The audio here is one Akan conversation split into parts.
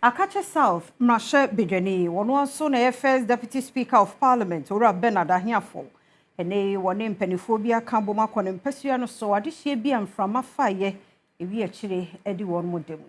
Akatsi South Mrashe Bidjani wono aso na first deputy speaker of parliament ora Bernard Ahiafor ene wone mpanifo bi aka boma kone mpasua no so adehye bi amframa faye ewi akire edi won modemu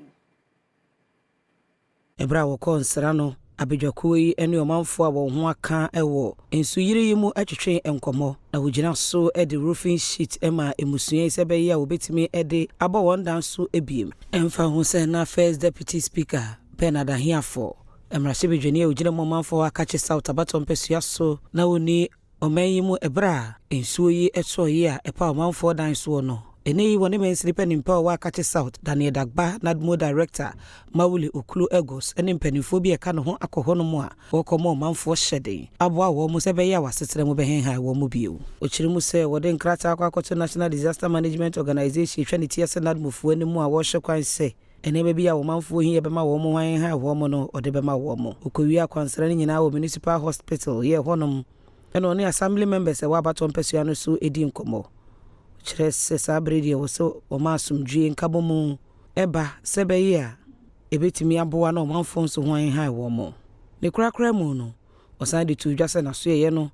ebra wo konsra no abedwako yi ene omanfo a wo ho aka ewo ensuyire yi mu atwetwe enkomo na wogina so edi roofing sheet ema emusua isebe ya obetimi edi abo won dan so ebiem emfa ho se na first deputy speaker Bernard Ahiafor Mrashe Bidjani ugina momanfo Akatsi South abato mpesua so na woni omanyi mu ebra ensuo yi etso yi a epa omanfo dan so no ene yi woni menslipe nimpa wa Akatsi South Daniel Dagba nadmo director Mawuli Okulu Egos ene mpanifo bi eka no ho akoho no mu a wokomo omanfo hyeden aboa wo mu sebe ya wasetere mu behenha wo mu bio okiri mu se wode nkrata akwakoto National Disaster Management Organization hwaniti ase nadmofo ani mu a wo hye kwan se ene be bia wo manfo hi ye bema wo mo hwan ha wo mo no ode bema wo mo okowi akwansra ni nyina wo municipal hospital ye honom ene oni assembly members e wa bato mpesua no so edi nkomo kire se sabredi wo so o masumdwe nkabomu eba sebe ye a ebetimi aboa na o manfo so hwan ha wo mo ne kurakura mu no osan de tu dwase na so ye no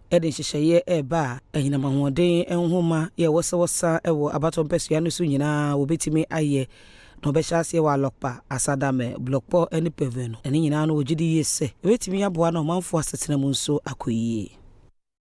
ede hyehyeye eba ehina mahoden enhoma ye wo se wosa ewo abato mpesua no so nyina wo betimi aye no be shase wa lokpa asadame blockpo eni peveno eni nyina no wogidi yese ebetimi aboa na o manfo asetena mu nso akoyi